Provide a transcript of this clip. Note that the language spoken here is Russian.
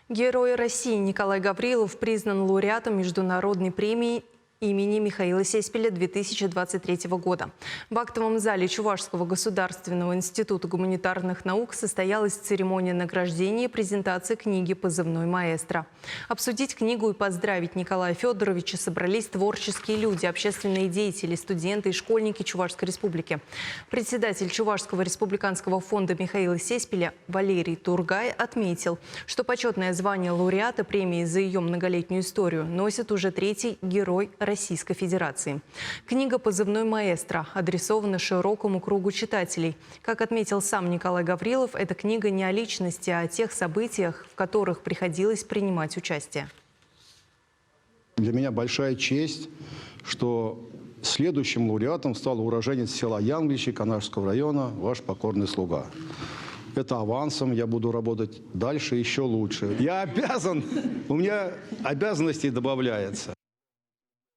Герой России Николай Гаврилов признан лауреатом международной премии имени Михаила Сеспиля 2023 года. В актовом зале Чувашского государственного института гуманитарных наук состоялась церемония награждения и презентации книги «Позывной маэстро». Обсудить книгу и поздравить Николая Федоровича собрались творческие люди, общественные деятели, студенты и школьники Чувашской республики. Председатель Чувашского республиканского фонда Михаила Сеспиля Валерий Тургай отметил, что почетное звание лауреата премии за ее многолетнюю историю носит уже третий герой Российской Федерации. Книга «Позывной маэстро» адресована широкому кругу читателей. Как отметил сам Николай Гаврилов, эта книга не о личности, а о тех событиях, в которых приходилось принимать участие. Для меня большая честь, что следующим лауреатом стал уроженец села Янгличи Канашского района, ваш покорный слуга. Это авансом, я буду работать дальше еще лучше. Я обязан, у меня обязанностей добавляется.